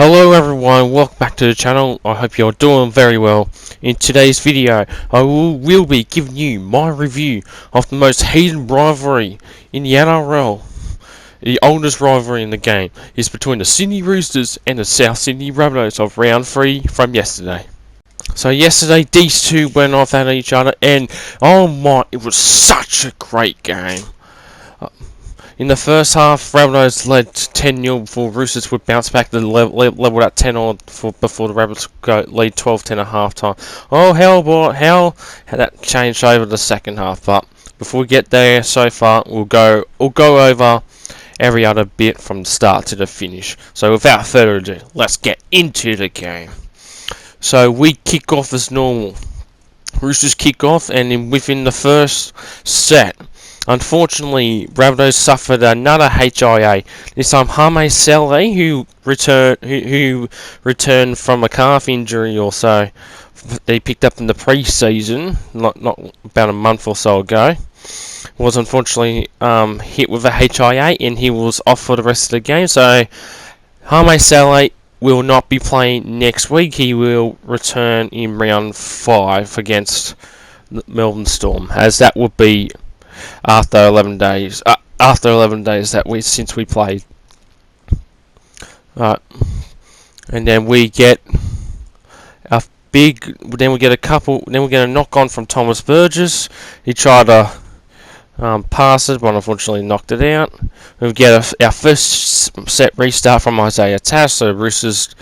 Hello everyone, welcome back to the channel. I hope you're doing very well. In today's video, I will be giving you my review of the most heated rivalry in the NRL. The oldest rivalry in the game is between the Sydney Roosters and the South Sydney Rabbitohs of round 3 from yesterday. So yesterday these two went off at each other and oh my, it was such a great game. In the first half, Rabbitohs led 10-0 before Roosters would bounce back to the level at 10 before the Rabbits lead 12-10 at half time. Oh hell, boy, how that changed over the second half. But before we get there, so far we'll go over every other bit from the start to the finish. So without further ado, let's get into the game. So we kick off as normal. Roosters kick off, and within the first set, unfortunately, Rabbitohs suffered another HIA. This time, Hame Sele, who returned from a calf injury or so. They picked up in the pre-season, not about a month or so ago. Was unfortunately hit with a HIA, and he was off for the rest of the game. So, Hame Sele will not be playing next week. He will return in round 5 against the Melbourne Storm, as that would be after 11 days. Since we played. And then we get a knock on from Thomas Burgess. He tried to pass it, but unfortunately knocked it out. We get our first set restart from Isaiah Tass, so Roosters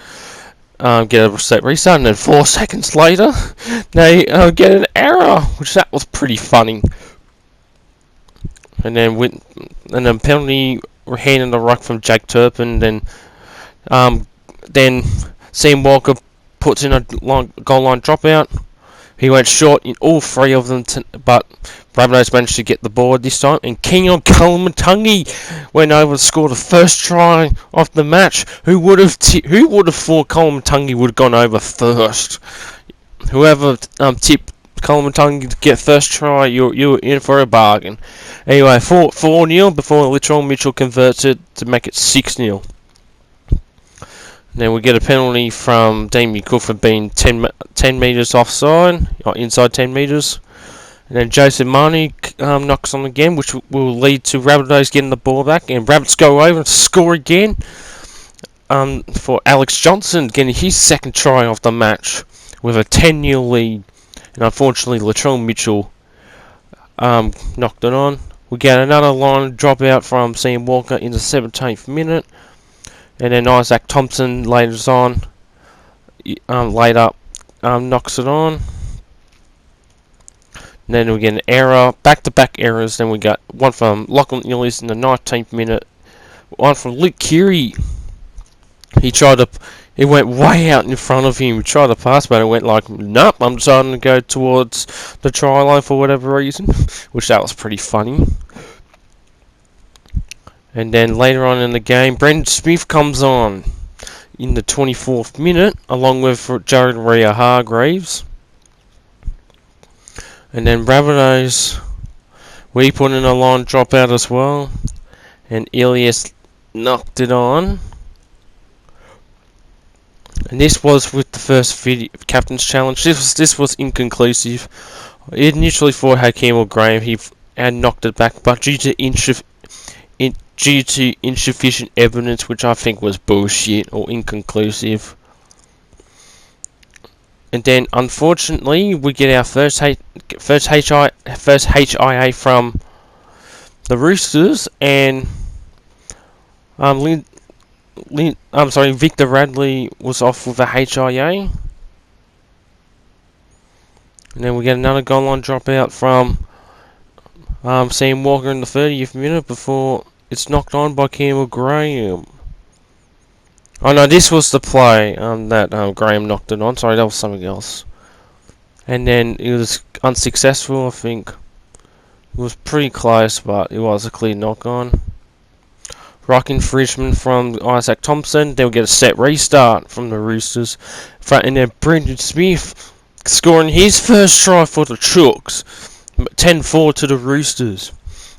get a set restart, and then 4 seconds later, they get an error, which that was pretty funny. And then penalty handed the ruck from Jake Turpin. Then Sam Walker puts in a goal line dropout. He went short in all 3 of them, but Rabbitohs managed to get the board this time. And Keaon Koloamatangi went over and scored the first try of the match. Who would have thought Koloamatangi would have gone over first? Whoever tipped Koloamatangi to get first try, you're in for a bargain. Anyway, 4-0 before Latrell Mitchell converts it to make it 6-0. Then we get a penalty from Damien Cook for being 10 metres offside, or inside 10 metres. And then Joseph Manu knocks on again, which will lead to Rabbitohs getting the ball back. And Rabbits go over and score again for Alex Johnson getting his second try of the match with a 10-0 lead. And unfortunately, Latrell Mitchell knocked it on. We get another line dropout from Sam Walker in the 17th minute. And then Isaac Thompson later knocks it on. And then we get an error, back-to-back errors. Then we got one from Lachlan Illies in the 19th minute. One from Luke Keary. He went way out in front of him. He tried to pass, but it went like, nope, I'm deciding to go towards the try line for whatever reason. Which that was pretty funny. And then later on in the game, Brendan Smith comes on in the 24th minute, along with Jared Rea-Hargreaves. And then Rabbitohs, we put in a line dropout as well. And Ilias knocked it on. And this was with the first captain's challenge. This was inconclusive. It initially thought Hakeem or Graham he had knocked it back, but due to insufficient evidence, which I think was bullshit or inconclusive. And then, unfortunately, we get our first HIA from the Roosters, and Victor Radley was off with a HIA. And then we get another goal line dropout from Sam Walker in the 30th minute before it's knocked on by Campbell Graham. Oh no, this was the play that Graham knocked it on. Sorry, that was something else. And then it was unsuccessful, I think. It was pretty close, but it was a clear knock on. Ruck infringement from Isaac Thompson. Then we get a set restart from the Roosters. And then Brendan Smith scoring his first try for the Chooks. 10-4 to the Roosters.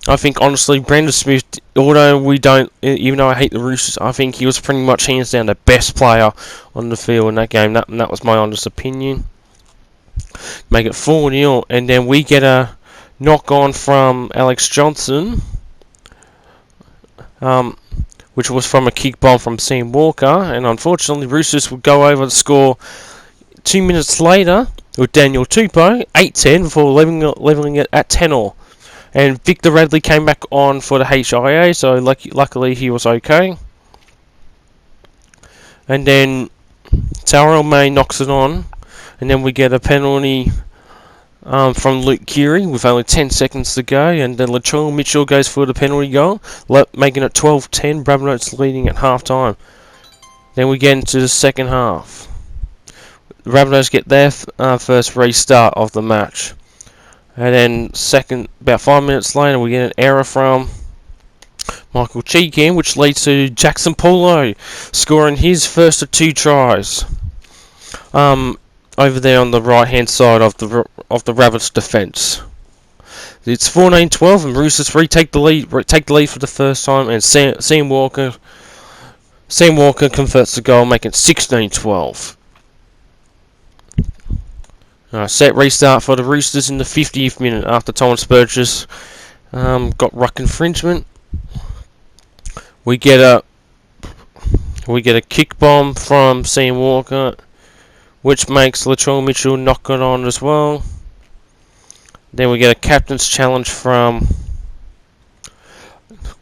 I think honestly, Brandon Smith, although we don't, even though I hate the Roosters, I think he was pretty much hands down the best player on the field in that game. That was my honest opinion. Make it 4-0, and then we get a knock on from Alex Johnson, which was from a kick bomb from Sam Walker, and unfortunately, Roosters would go over to score 2 minutes later with Daniel Tupou, 8-10, before leveling it at 10-all. And Victor Radley came back on for the HIA, so luckily he was okay. And then Tyrell May knocks it on, and then we get a penalty from Luke Keary with only 10 seconds to go, and then Latrell Mitchell goes for the penalty goal, making it 12-10, Rabbitohs leading at half time. Then we get into the second half. The Rabbitohs get their first restart of the match. And then about 5 minutes later, we get an error from Michael Cheekham, which leads to Jackson Paulo scoring his first of 2 tries. Over there on the right-hand side of the Rabbits' defence. It's 14-12, and Roosters take the lead for the first time, and Sam Walker converts the goal, making it 16-12. Set restart for the Roosters in the 50th minute after Thomas Burgess got ruck infringement. We get a kick bomb from Sam Walker, which makes Latrell Mitchell knock it on as well. Then we get a captain's challenge from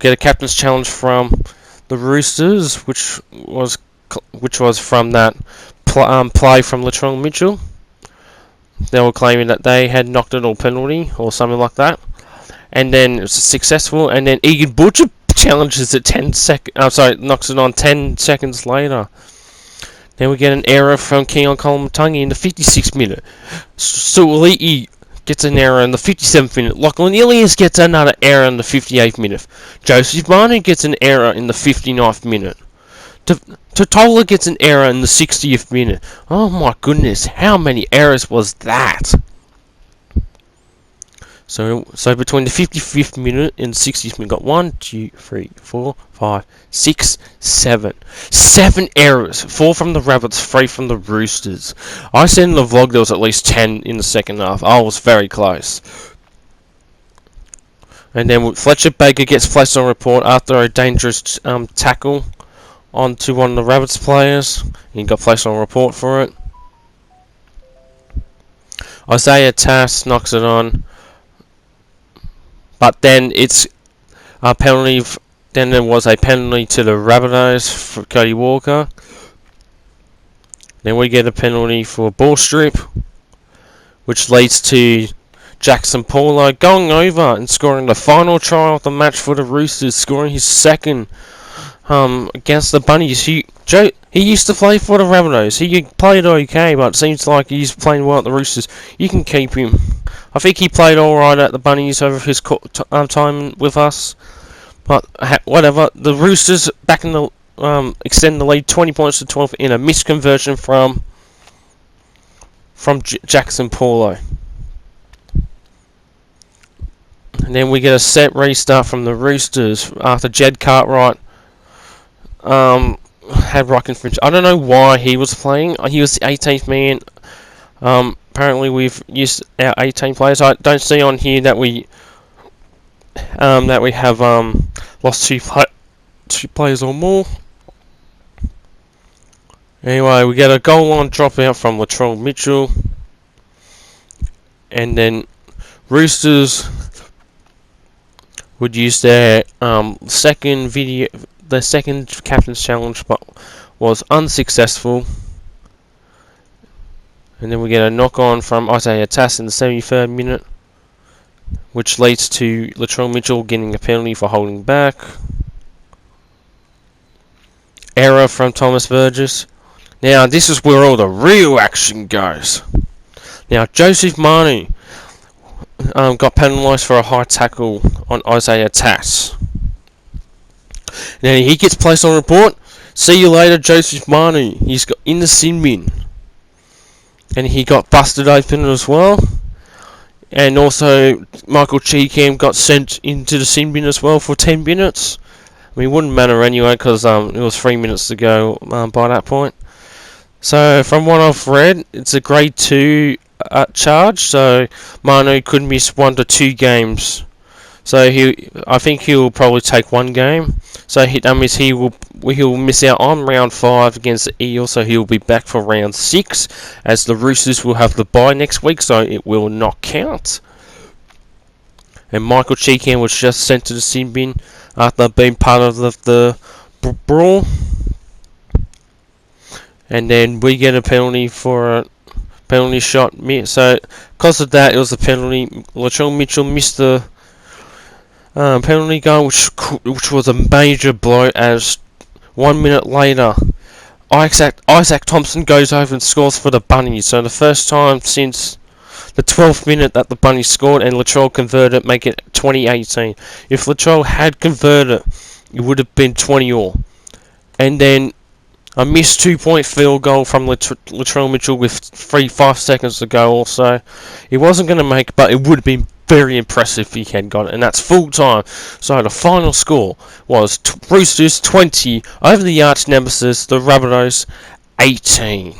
the Roosters, which was from that play from Latrell Mitchell. They were claiming that they had knocked it or penalty or something like that, and then it was successful. And then Egan Butcher challenges it knocks it on 10 seconds later. Then we get an error from Keon Kolomatangi in the 56th minute. Suoliti gets an error in the 57th minute. Lachlan Ilias gets another error in the 58th minute. Joseph Manu gets an error in the 59th minute. Totola gets an error in the 60th minute. Oh my goodness, how many errors was that? So between the 55th minute and the 60th minute, got 1, 2, 3, 4, 5, 6, 7. 7 errors. 4 from the Rabbits, 3 from the Roosters. I said in the vlog there was at least 10 in the second half. I was very close. And then Fletcher Baker gets placed on report after a dangerous tackle onto one of the Rabbits players. He got placed on report for it. Isaiah Tass knocks it on. But then it's a penalty. Then there was a penalty to the Rabbitohs for Cody Walker. Then we get a penalty for a ball strip, which leads to Jackson Paulo going over and scoring the final try of the match for the Roosters, scoring his second against the Bunnies. He used to play for the Rabbitohs. He played okay, but it seems like he's playing well at the Roosters. You can keep him. I think he played alright at the Bunnies over his time with us. But whatever. The Roosters back in the extend the lead 20 points to 12 in a misconversion from Jackson Paulo. And then we get a set restart from the Roosters after Jed Cartwright had ruck infringement. I don't know why he was playing. He was the 18th man. Apparently we've used our 18 players. I don't see on here that we have lost two players or more. Anyway, we get a goal line dropout from Latrell Mitchell, and then Roosters would use their second captain's challenge, but was unsuccessful. And then we get a knock on from Isaiah Tass in the 73rd minute, which leads to Latrell Mitchell getting a penalty for holding back. Error from Thomas Burgess. Now this is where all the real action goes. Now Joseph Manu got penalised for a high tackle on Isaiah Tass. Now he gets placed on report. See you later, Joseph Manu. He's got in the sin bin, and he got busted open as well. And also, Michael Cheekham got sent into the sin bin as well for 10 minutes. I mean, it wouldn't matter anyway, because it was 3 minutes to go by that point. So, from what I've read, it's a grade 2 charge, so Manu could miss 1 to 2 games. So I think he'll probably take 1 game. So that means he'll miss out on round 5 against the Eels. So he'll be back for round 6, as the Roosters will have the bye next week. So it will not count. And Michael Cheekham was just sent to the sin bin after being part of the brawl. And then we get a penalty for a penalty shot. So because of that, it was a penalty. Latrell Mitchell missed the penalty goal, which was a major blow, as 1 minute later Isaac Thompson goes over and scores for the Bunnies. So the first time since the 12th minute that the Bunnies scored, and Latrell converted, make it 2018. If Latrell had converted, it would have been 20-all. And then a missed 2-point field goal from Latrell Mitchell with 5 seconds to go also. He wasn't going to make, but it would have been very impressive if he had got it, and that's full time. So the final score was Roosters 20 over the arch nemesis, the Rabbitohs 18.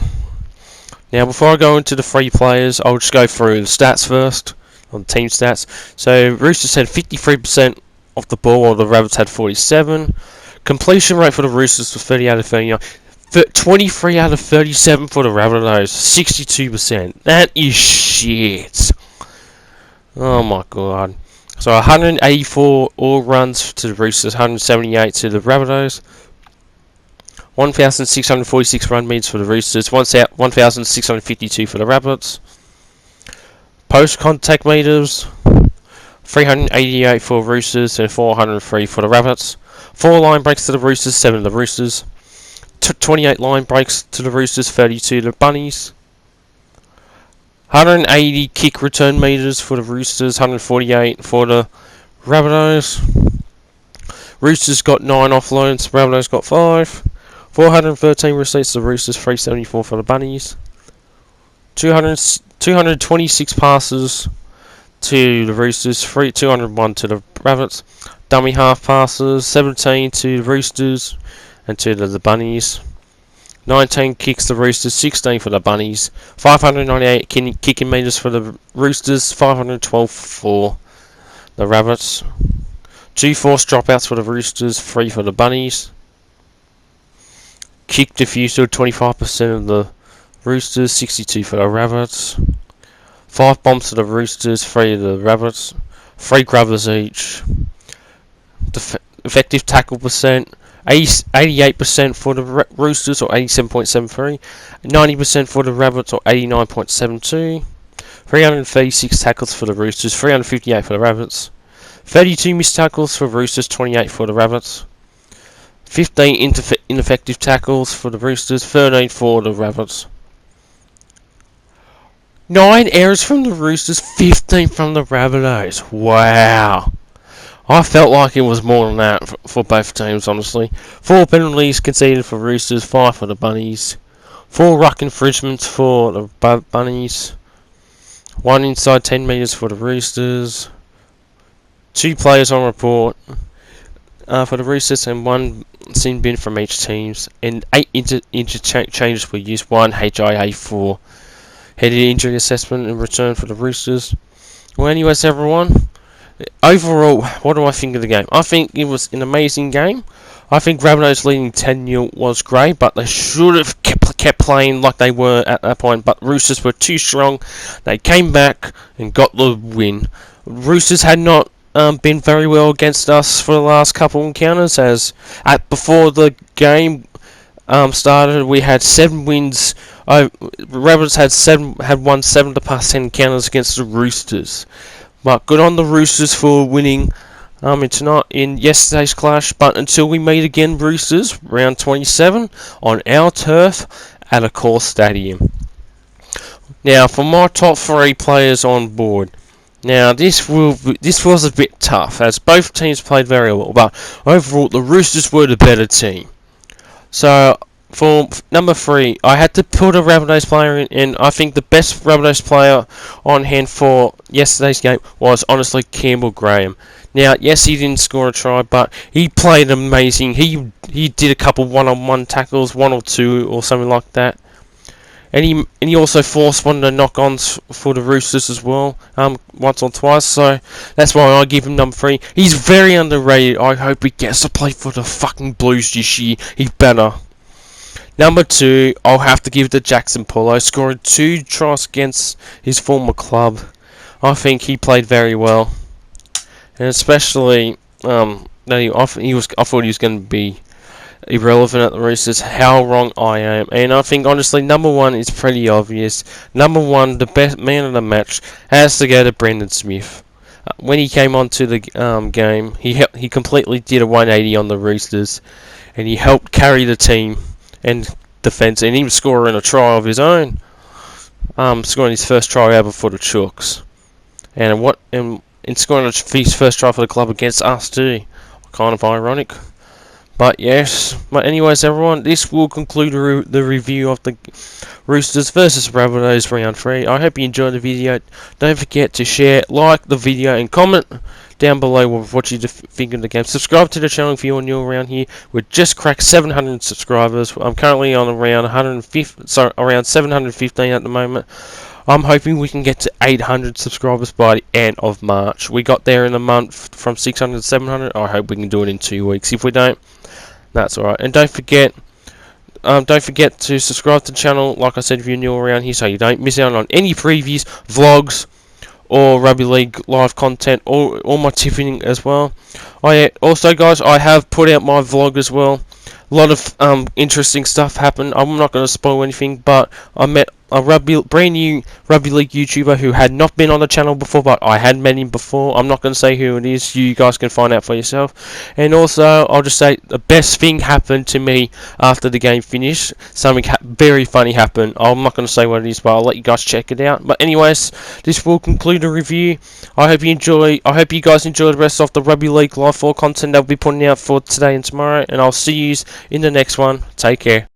Now, before I go into the 3 players, I'll just go through the stats first, on team stats. So Roosters had 53% of the ball, while the Rabbits had 47. Completion rate for the Roosters was 30 out of 39. 23 out of 37 for the Rabbitohs, 62%. That is shit. Oh my god. So 184 all runs to the Roosters, 178 to the Rabbitohs. 1,646 run meters for the Roosters, 1,652 for the Rabbits. Post contact meters, 388 for Roosters and 403 for the Rabbits. 4 line breaks to the Roosters, 7 to the Roosters. 28 line breaks to the Roosters, 32 to the Bunnies. 180 kick return meters for the Roosters, 148 for the Rabbitohs. Roosters got 9 offloads, Rabbitohs got 5. 413 receipts to the Roosters, 374 for the Bunnies. 226 passes to the Roosters, 201 to the Rabbits. Dummy half passes, 17 to the Roosters and 2 to the Bunnies. 19 kicks to the Roosters, 16 for the Bunnies. 598 kicking meters for the Roosters, 512 for the Rabbits. 2 forced dropouts for the Roosters, 3 for the Bunnies. Kick defusal, 25% of the Roosters, 62 for the Rabbits. 5 bombs to the Roosters, 3 to the Rabbits. 3 grubbers each. Effective tackle percent, 88% for the Roosters, or 87.73. 90% for the Rabbits, or 89.72. 336 tackles for the Roosters, 358 for the Rabbits. 32 missed tackles for Roosters, 28 for the Rabbits. 15 ineffective tackles for the Roosters, 13 for the Rabbits. 9 errors from the Roosters, 15 from the Rabbitohs. Wow. I felt like it was more than that for both teams, honestly. 4 penalties conceded for Roosters, 5 for the Bunnies. 4 ruck infringements for the Bunnies. 1 inside 10 metres for the Roosters. 2 players on report for the Roosters, and 1 sin bin from each team. And 8 interchanges were used, 1 HIA for head injury assessment in return for the Roosters. Well, anyways, everyone, overall, what do I think of the game? I think it was an amazing game. I think Rabbitohs leading 10-0 was great, but they should have kept playing like they were at that point. But Roosters were too strong. They came back and got the win. Roosters had not been very well against us for the last couple of encounters, as before the game started, we had 7 wins. Rabbits had won 7 to past 10 encounters against the Roosters. But good on the Roosters for winning in yesterday's clash. But until we meet again, Roosters, round 27 on our turf at a core stadium. Now, for my top 3 players on board. Now, this was a bit tough, as both teams played very well, but overall the Roosters were the better team. So, For number 3, I had to put a Rabbitohs player in, and I think the best Rabbitohs player on hand for yesterday's game was honestly Campbell Graham. Now, yes, he didn't score a try, but he played amazing. He did a couple one-on-one tackles, 1 or 2 or something like that. And he also forced one of the knock-ons for the Roosters as well, once or twice. So that's why I give him number 3. He's very underrated. I hope he gets to play for the fucking Blues this year. He's better. Number 2, I'll have to give it to Jackson Paulo, scoring 2 tries against his former club. I think he played very well, and especially I thought he was going to be irrelevant at the Roosters. How wrong I am. And I think honestly number 1 is pretty obvious. Number 1, the best man of the match, has to go to Brendan Smith. When he came onto the game, he completely did a 180 on the Roosters, and he helped carry the team and defence, and he was scoring a try of his own, scoring his first try ever for the Chooks, and scoring his first try for the club against us too. Kind of ironic. But yes, but anyways everyone, this will conclude the review of the Roosters versus Rabbitohs Round 3. I hope you enjoyed the video. Don't forget to share, like the video, and comment down below what you think of the game. Subscribe to the channel if you're new around here. We're just cracked 700 subscribers. I'm currently on around around 715 at the moment. I'm hoping we can get to 800 subscribers by the end of March. We got there in a month from 600 to 700. I hope we can do it in 2 weeks. If we don't, that's alright. And don't forget to subscribe to the channel, like I said, if you're new around here, so you don't miss out on any previews, vlogs, or Rugby League live content, or my tipping as well. Also, guys, I have put out my vlog as well. A lot of interesting stuff happened. I'm not going to spoil anything, but I met a brand new Rugby League YouTuber who had not been on the channel before, but I had met him before. I'm not going to say who it is. You guys can find out for yourself. And also, I'll just say the best thing happened to me after the game finished. Something very funny happened. I'm not going to say what it is, but I'll let you guys check it out. But anyways, this will conclude the review. I hope you guys enjoy the rest of the Rugby League Live 4 content that I'll be putting out for today and tomorrow. And I'll see you in the next one. Take care.